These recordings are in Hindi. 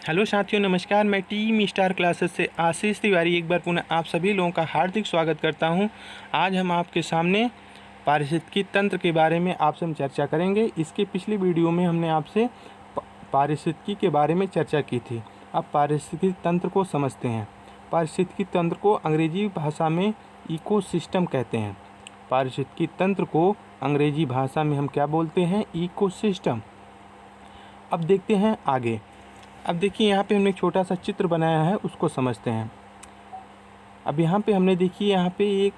हेलो साथियों, नमस्कार। मैं टीम स्टार क्लासेस से आशीष तिवारी एक बार पुनः आप सभी लोगों का हार्दिक स्वागत करता हूं। आज हम आपके सामने पारिस्थितिकी तंत्र के बारे में आपसे हम चर्चा करेंगे। इसके पिछली वीडियो में हमने आपसे पारिस्थितिकी के बारे में चर्चा की थी। अब पारिस्थितिकी तंत्र को समझते हैं। पारिस्थितिकी तंत्र को अंग्रेजी भाषा में इकोसिस्टम कहते हैं। पारिस्थितिकी तंत्र को अंग्रेजी भाषा में हम क्या बोलते हैं? इकोसिस्टम। अब देखते हैं आगे। अब देखिए, यहाँ पे हमने एक छोटा सा चित्र बनाया है, उसको समझते हैं। अब यहाँ पे हमने देखिए यहाँ पे एक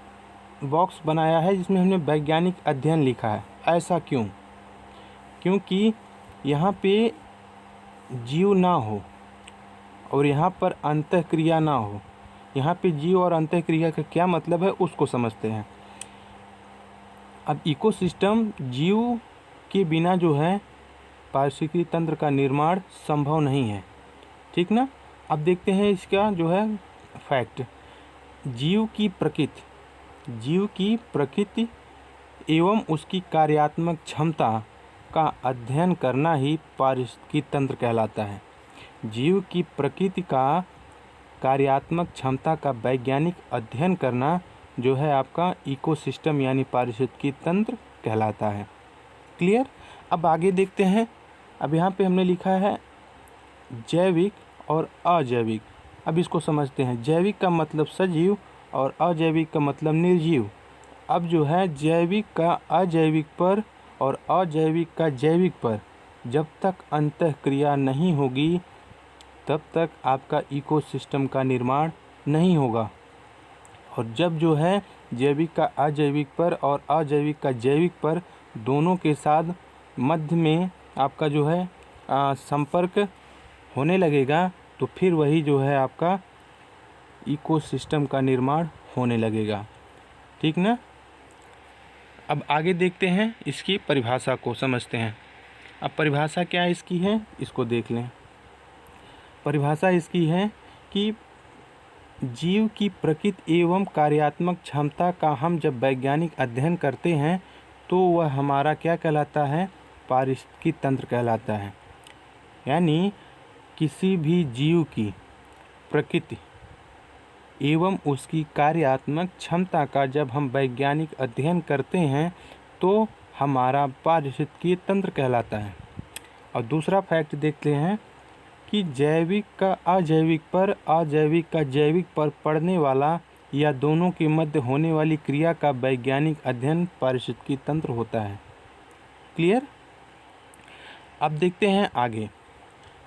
बॉक्स बनाया है जिसमें हमने वैज्ञानिक अध्ययन लिखा है। ऐसा क्यों? क्योंकि यहाँ पे जीव ना हो और यहाँ पर अंतःक्रिया ना हो। यहाँ पे जीव और अंतःक्रिया का क्या मतलब है उसको समझते हैं। अब इकोसिस्टम, जीव के बिना जो है पारिस्थितिकी तंत्र का निर्माण संभव नहीं है। ठीक ना? अब देखते हैं इसका जो है फैक्ट। जीव की प्रकृति एवं उसकी कार्यात्मक क्षमता का अध्ययन करना ही पारिस्थितिकी तंत्र कहलाता है। जीव की प्रकृति का कार्यात्मक क्षमता का वैज्ञानिक अध्ययन करना जो है आपका इकोसिस्टम यानी पारिस्थितिकी तंत्र कहलाता है। क्लियर? अब आगे देखते हैं। अब यहाँ पे हमने लिखा है जैविक और अजैविक। अब इसको समझते हैं। जैविक का मतलब सजीव और अजैविक का मतलब निर्जीव। अब जो है जैविक का अजैविक पर और अजैविक का जैविक पर जब तक अंतःक्रिया नहीं होगी तब तक आपका इकोसिस्टम का निर्माण नहीं होगा। और जब जो है जैविक का अजैविक पर और अजैविक का जैविक पर दोनों के साथ मध्य में आपका जो है संपर्क होने लगेगा तो फिर वही जो है आपका इकोसिस्टम का निर्माण होने लगेगा। ठीक ना? अब आगे देखते हैं, इसकी परिभाषा को समझते हैं। अब परिभाषा क्या इसकी है इसको देख लें। परिभाषा इसकी है कि जीव की प्रकृति एवं कार्यात्मक क्षमता का हम जब वैज्ञानिक अध्ययन करते हैं तो वह हमारा क्या कहलाता है? पारिस्थितिकी तंत्र कहलाता है। यानी किसी भी जीव की प्रकृति एवं उसकी कार्यात्मक क्षमता का जब हम वैज्ञानिक अध्ययन करते हैं तो हमारा पारिस्थितिकी तंत्र कहलाता है। और दूसरा फैक्ट देखते हैं कि जैविक का अजैविक पर, अजैविक का जैविक पर पड़ने वाला या दोनों के मध्य होने वाली क्रिया का वैज्ञानिक अध्ययन पारिस्थितिकी तंत्र होता है। क्लियर? अब देखते हैं आगे।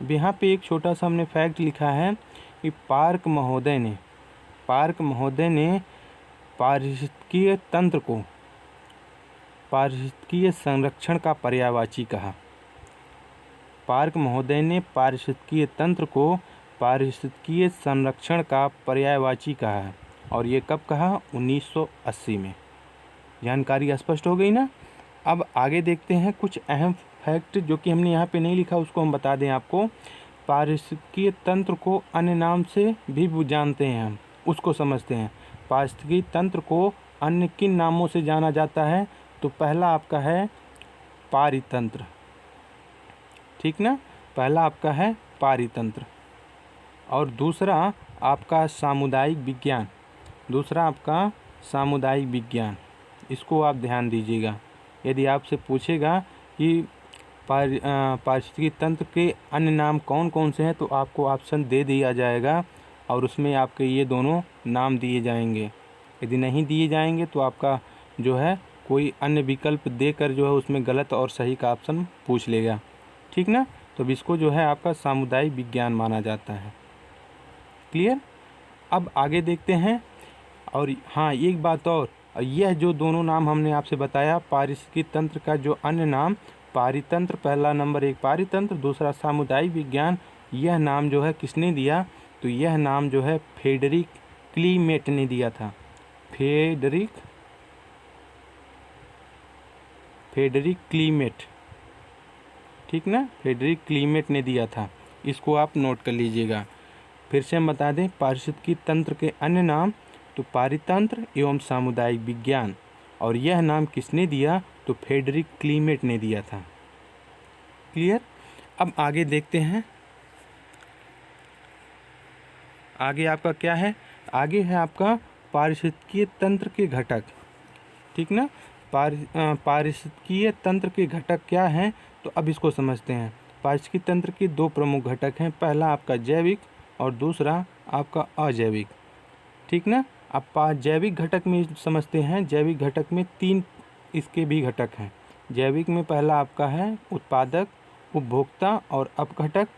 यहाँ पे एक छोटा सा हमने फैक्ट लिखा है कि पार्क महोदय ने पारिस्थितिकीय तंत्र को पारिस्थितिकीय संरक्षण का पर्यायवाची कहा। पार्क महोदय ने पारिस्थितिकीय तंत्र को पारिस्थितिकीय संरक्षण का पर्यायवाची कहा है। और ये कब कहा? 1980 में। जानकारी स्पष्ट हो गई ना? अब आगे देखते हैं कुछ अहम फैक्ट जो कि हमने यहाँ पे नहीं लिखा, उसको हम बता दें आपको। पारिस्थितिकीय तंत्र को अन्य नाम से भी जानते हैं हम, उसको समझते हैं। पारिस्थितिकीय तंत्र को अन्य किन नामों से जाना जाता है? तो पहला आपका है पारितंत्र। ठीक ना? पहला आपका है पारितंत्र। और दूसरा आपका सामुदायिक विज्ञान। इसको आप ध्यान दीजिएगा। यदि आपसे पूछेगा कि पारिस्थितिकी तंत्र के अन्य नाम कौन कौन से हैं तो आपको ऑप्शन दे दिया जाएगा और उसमें आपके ये दोनों नाम दिए जाएंगे। यदि नहीं दिए जाएंगे तो आपका जो है कोई अन्य विकल्प देकर जो है उसमें गलत और सही का ऑप्शन पूछ लेगा। ठीक ना? तो इसको जो है आपका सामुदायिक विज्ञान माना जाता है। क्लियर? अब आगे देखते हैं। और हाँ, एक बात और, यह जो दोनों नाम हमने आपसे बताया पारिस्थितिकी तंत्र का जो अन्य नाम पारितंत्र, पहला नंबर एक पारितंत्र, दूसरा सामुदायिक विज्ञान, यह नाम जो है किसने दिया? तो यह नाम जो है फ्रेडरिक क्लीमेट ने दिया था। फ्रेडरिक क्लीमेट। ठीक ना? फ्रेडरिक क्लीमेट ने दिया था। इसको आप नोट कर लीजिएगा। फिर से हम बता दें, पारिस्थितिकी तंत्र के अन्य नाम तो पारितंत्र एवं सामुदायिक विज्ञान। और यह नाम किसने दिया? तो फ्रेडरिक क्लीमेट ने दिया था। क्लियर? अब आगे देखते हैं। आगे आपका क्या है, आगे है आपका पारिस्थितिकीय तंत्र के घटक, ठीक ना। पारिस्थितिकीय तंत्र के घटक क्या हैं, तो अब इसको समझते हैं। पारिस्थितिकीय तंत्र के दो प्रमुख घटक हैं, पहला आपका जैविक और दूसरा आपका अजैविक, ठीक ना। अब जैविक घटक में समझते हैं। जैविक घटक में 3 इसके भी घटक हैं। जैविक में पहला आपका है उत्पादक, उपभोक्ता और अपघटक,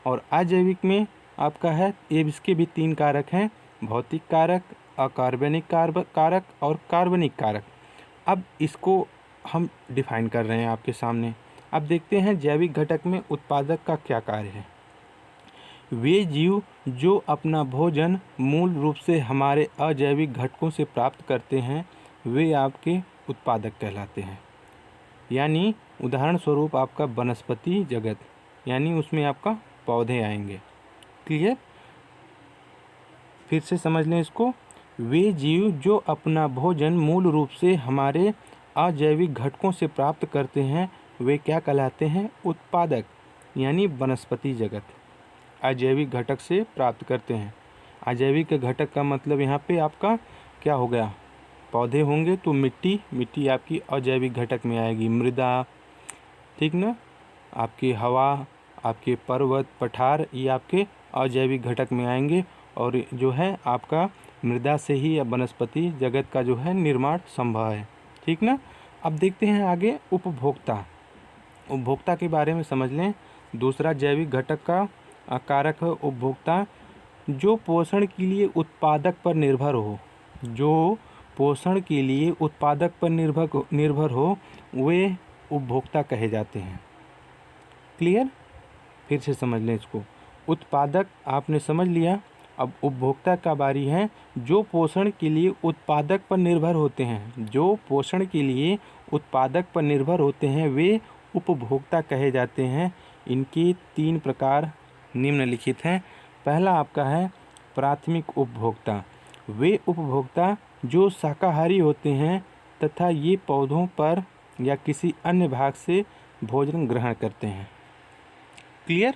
और अजैविक में आपका है, ये इसके भी 3 कारक हैं, भौतिक कारक, अकार्बनिक कारक और कार्बनिक कारक। अब इसको हम डिफाइन कर रहे हैं आपके सामने। अब देखते हैं जैविक घटक में उत्पादक का क्या कार्य है। वे जीव जो अपना भोजन मूल रूप से हमारे अजैविक घटकों से प्राप्त करते हैं, वे आपके उत्पादक कहलाते हैं। यानी उदाहरण स्वरूप आपका वनस्पति जगत, यानी उसमें आपका पौधे आएंगे। क्लियर, फिर से समझ लें इसको। वे जीव जो अपना भोजन मूल रूप से हमारे अजैविक घटकों से प्राप्त करते हैं, वे क्या कहलाते हैं, उत्पादक, यानी वनस्पति जगत अजैविक घटक से प्राप्त करते हैं। अजैविक घटक का मतलब यहाँ पे आपका क्या हो गया, पौधे होंगे तो मिट्टी आपकी अजैविक घटक में आएगी, मृदा, ठीक ना, आपकी हवा, आपके पर्वत पठार, ये आपके अजैविक घटक में आएंगे। और जो है आपका मृदा से ही वनस्पति जगत का जो है निर्माण संभव है, ठीक ना। अब देखते हैं आगे उपभोक्ता के बारे में समझ लें। दूसरा जैविक घटक का कारक है उपभोक्ता, जो पोषण के लिए उत्पादक पर निर्भर हो, जो पोषण के लिए उत्पादक पर निर्भर हो, वे उपभोक्ता कहे जाते हैं। क्लियर, फिर से समझ लें इसको। उत्पादक आपने समझ लिया, अब उपभोक्ता का बारी है। जो पोषण के लिए उत्पादक पर निर्भर होते हैं, जो पोषण के लिए उत्पादक पर निर्भर होते हैं, वे उपभोक्ता कहे जाते हैं। इनके 3 प्रकार निम्नलिखित हैं। पहला आपका है प्राथमिक उपभोक्ता। वे उपभोक्ता जो शाकाहारी होते हैं तथा ये पौधों पर या किसी अन्य भाग से भोजन ग्रहण करते हैं। क्लियर,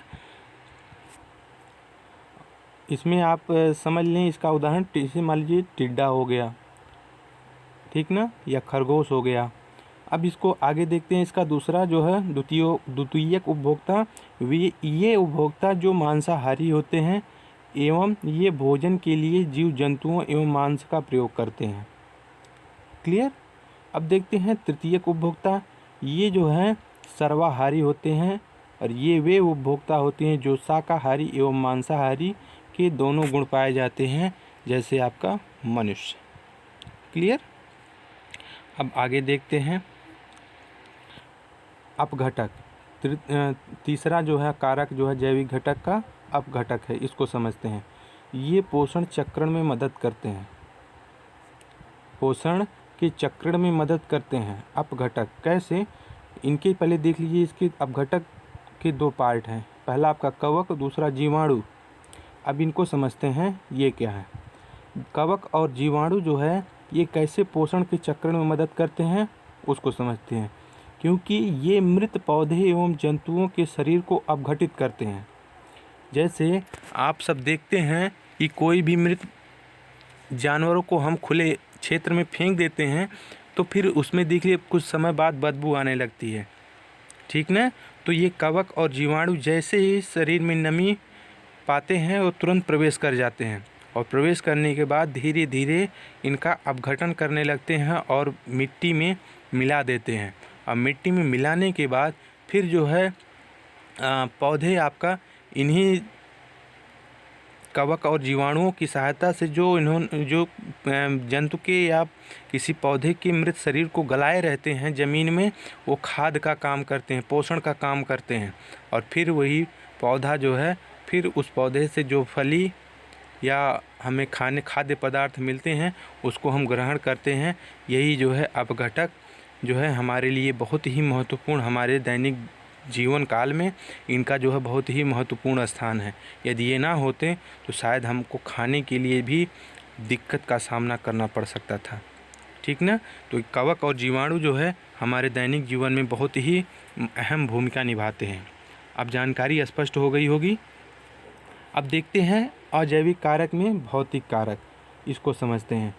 इसमें आप समझ लें, इसका उदाहरण जैसे मान लीजिए टिड्डा हो गया, ठीक ना, या खरगोश हो गया। अब इसको आगे देखते हैं। इसका दूसरा जो है द्वितीयक उपभोक्ता, ये उपभोक्ता जो मांसाहारी होते हैं एवं ये भोजन के लिए जीव जंतुओं एवं मांस का प्रयोग करते हैं। क्लियर, अब देखते हैं तृतीयक उपभोक्ता। ये जो है सर्वाहारी होते हैं और ये वे उपभोक्ता होते हैं जो शाकाहारी एवं मांसाहारी के दोनों गुण पाए जाते हैं, जैसे आपका मनुष्य। क्लियर, अब आगे देखते हैं अपघटक। तीसरा जो है कारक जो है जैविक घटक का अपघटक है, इसको समझते हैं। ये पोषण चक्रण में मदद करते हैं, पोषण के चक्रण में मदद करते हैं। अपघटक कैसे, इनके पहले देख लीजिए। इसके अपघटक के 2 पार्ट हैं, पहला आपका कवक, दूसरा जीवाणु। अब इनको समझते हैं ये क्या है। कवक और जीवाणु जो है ये कैसे पोषण के चक्रण में मदद करते हैं, उसको समझते हैं। क्योंकि ये मृत पौधे एवं जंतुओं के शरीर को अपघटित करते हैं। जैसे आप सब देखते हैं कि कोई भी मृत जानवरों को हम खुले क्षेत्र में फेंक देते हैं तो फिर उसमें देखिए कुछ समय बाद बदबू आने लगती है, ठीक ना। तो ये कवक और जीवाणु जैसे ही शरीर में नमी पाते हैं वो तुरंत प्रवेश कर जाते हैं, और प्रवेश करने के बाद धीरे धीरे इनका अपघटन करने लगते हैं और मिट्टी में मिला देते हैं। और मिट्टी में मिलाने के बाद फिर जो है पौधे आपका इन्हीं कवक और जीवाणुओं की सहायता से जो जंतु के या किसी पौधे के मृत शरीर को गलाए रहते हैं ज़मीन में, वो खाद का काम करते हैं, पोषण का काम करते हैं। और फिर वही पौधा जो है, फिर उस पौधे से जो फली या हमें खाद्य पदार्थ मिलते हैं उसको हम ग्रहण करते हैं। यही जो है अपघटक जो है हमारे लिए बहुत ही महत्वपूर्ण, हमारे दैनिक जीवन काल में इनका जो है बहुत ही महत्वपूर्ण स्थान है। यदि ये ना होते तो शायद हमको खाने के लिए भी दिक्कत का सामना करना पड़ सकता था, ठीक ना। तो कवक और जीवाणु जो है हमारे दैनिक जीवन में बहुत ही अहम भूमिका निभाते हैं। अब जानकारी स्पष्ट हो गई होगी। अब देखते हैं अजैविक कारक में भौतिक कारक, इसको समझते हैं।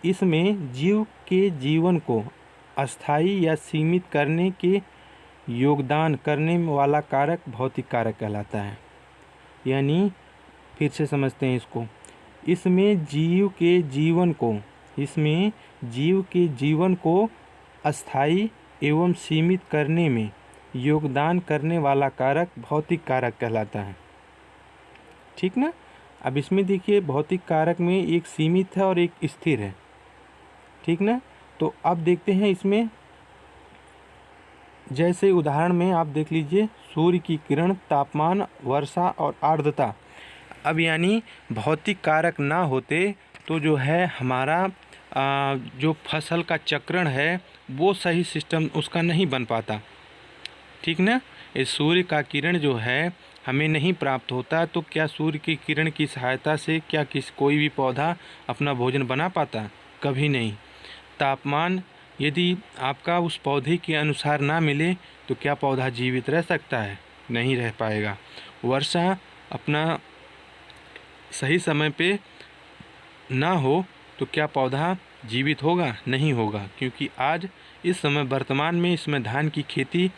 इसमें जीव के जीवन को अस्थायी या सीमित करने के योगदान करने वाला कारक भौतिक कारक कहलाता है। यानी फिर से समझते हैं इसको। इसमें जीव के जीवन को अस्थायी एवं सीमित करने में योगदान करने वाला कारक भौतिक कारक कहलाता है। ठीक ना। अब इसमें देखिए भौतिक कारक में एक सीमित है और एक स्थिर है। ठीक ना। तो अब देखते हैं इसमें, जैसे उदाहरण में आप देख लीजिए सूर्य की किरण, तापमान, वर्षा और आर्द्रता। अब यानी भौतिक कारक ना होते तो जो है हमारा जो फसल का चक्रण है वो सही सिस्टम उसका नहीं बन पाता। ठीक ना। इस सूर्य का किरण जो है हमें नहीं प्राप्त होता तो क्या सूर्य की किरण की सहायता से क्या कोई भी पौधा अपना भोजन बना पाता? कभी नहीं। तापमान यदि आपका उस पौधे के अनुसार ना मिले तो क्या पौधा जीवित रह सकता है? नहीं रह पाएगा। वर्षा अपना सही समय पे ना हो तो क्या पौधा जीवित होगा? नहीं होगा, क्योंकि आज इस समय वर्तमान में इसमें धान की खेती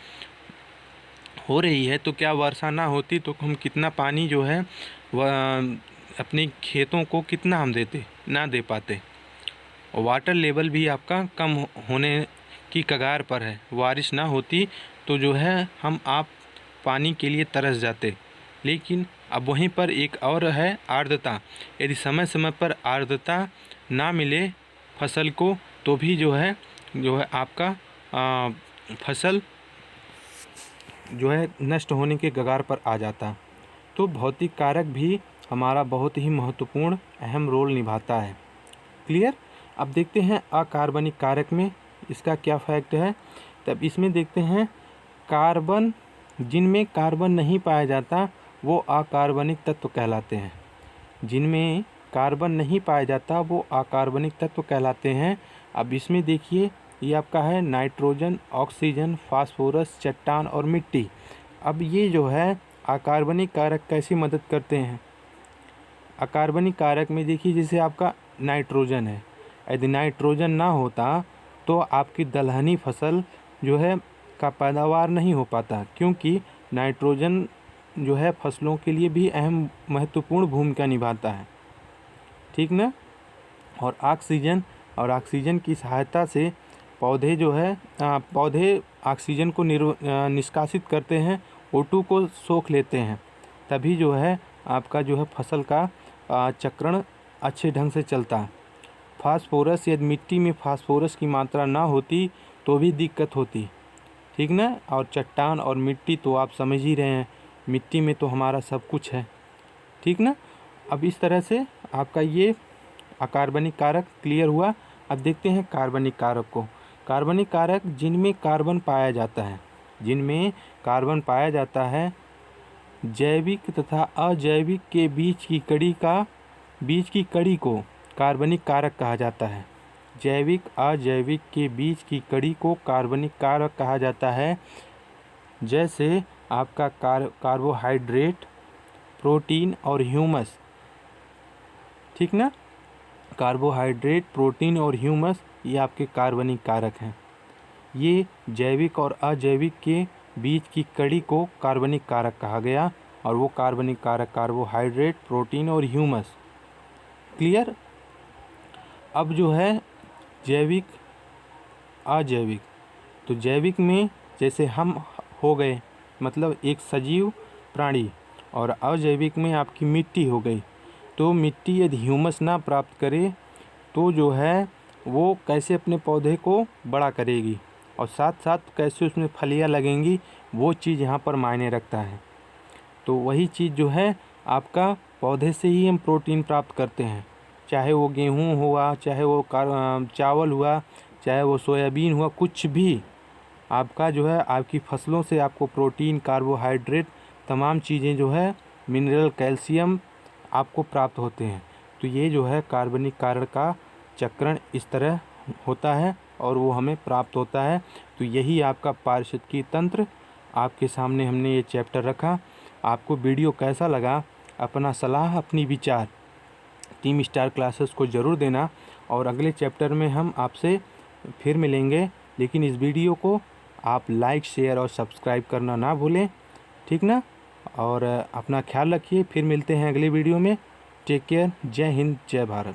हो रही है तो क्या वर्षा ना होती तो हम कितना पानी जो है वह अपने खेतों को कितना हम ना दे पाते। वाटर लेवल भी आपका कम होने की कगार पर है। बारिश ना होती तो जो है आप पानी के लिए तरस जाते। लेकिन अब वहीं पर एक और है आर्द्रता। यदि समय समय पर आर्द्रता ना मिले फसल को तो भी जो है आपका फसल जो है नष्ट होने के कगार पर आ जाता। तो भौतिक कारक भी हमारा बहुत ही महत्वपूर्ण अहम रोल निभाता है। क्लियर। अब देखते हैं अकार्बनिक कारक में इसका क्या फैक्ट है। तब इसमें देखते हैं कार्बन, जिनमें कार्बन नहीं पाया जाता वो अकार्बनिक तत्व कहलाते हैं। जिनमें कार्बन नहीं पाया जाता वो अकार्बनिक तत्व कहलाते हैं। अब इसमें देखिए ये आपका है नाइट्रोजन, ऑक्सीजन, फास्फोरस, चट्टान और मिट्टी। अब ये जो है अकार्बनिक कारक कैसी मदद करते हैं? अकार्बनिक कारक में देखिए जैसे आपका नाइट्रोजन है, यदि नाइट्रोजन ना होता तो आपकी दलहनी फसल जो है का पैदावार नहीं हो पाता, क्योंकि नाइट्रोजन जो है फसलों के लिए भी अहम महत्वपूर्ण भूमिका निभाता है। ठीक ना। और ऑक्सीजन की सहायता से पौधे जो है पौधे ऑक्सीजन को निष्कासित करते हैं, O2 को सोख लेते हैं, तभी जो है आपका जो है फसल का चक्रण अच्छे ढंग से चलता है। फास्फोरस, यदि मिट्टी में फास्फोरस की मात्रा ना होती तो भी दिक्कत होती। ठीक ना। और चट्टान और मिट्टी तो आप समझ ही रहे हैं, मिट्टी में तो हमारा सब कुछ है। ठीक ना। अब इस तरह से आपका ये अकार्बनिक कारक क्लियर हुआ। अब देखते हैं कार्बनिक कारक को। कार्बनिक कारक जिनमें कार्बन पाया जाता है, जैविक तथा अजैविक के बीच की कड़ी को कार्बनिक कारक कहा जाता है। जैविक अजैविक के बीच की कड़ी को कार्बनिक कारक कहा जाता है। जैसे आपका कार्बोहाइड्रेट, प्रोटीन और ह्यूमस। ठीक ना। कार्बोहाइड्रेट, प्रोटीन और ह्यूमस ये आपके कार्बनिक कारक हैं। ये जैविक और अजैविक के बीच की कड़ी को कार्बनिक कारक कहा गया, और वो कार्बनिक कारक कार्बोहाइड्रेट, प्रोटीन और ह्यूमस। क्लियर। अब जो है जैविक अजैविक, तो जैविक में जैसे हम हो गए मतलब एक सजीव प्राणी, और अजैविक में आपकी मिट्टी हो गई। तो मिट्टी यदि ह्यूमस ना प्राप्त करे तो जो है वो कैसे अपने पौधे को बड़ा करेगी, और साथ साथ कैसे उसमें फलियाँ लगेंगी, वो चीज़ यहाँ पर मायने रखता है। तो वही चीज़ जो है आपका पौधे से ही हम प्रोटीन प्राप्त करते हैं, चाहे वो गेहूँ हुआ, चाहे वो चावल हुआ, चाहे वो सोयाबीन हुआ, कुछ भी आपका जो है आपकी फसलों से आपको प्रोटीन, कार्बोहाइड्रेट, तमाम चीज़ें जो है मिनरल, कैल्शियम आपको प्राप्त होते हैं। तो ये जो है कार्बनिक कारक का चक्रण इस तरह होता है और वो हमें प्राप्त होता है। तो यही आपका पारिस्थितिकी तंत्र आपके सामने हमने ये चैप्टर रखा। आपको वीडियो कैसा लगा अपना सलाह, अपनी विचार टीम स्टार क्लासेस को ज़रूर देना। और अगले चैप्टर में हम आपसे फिर मिलेंगे, लेकिन इस वीडियो को आप लाइक, शेयर और सब्सक्राइब करना ना भूलें, ठीक ना। और अपना ख्याल रखिए, फिर मिलते हैं अगले वीडियो में। टेक केयर, जय हिंद, जय भारत।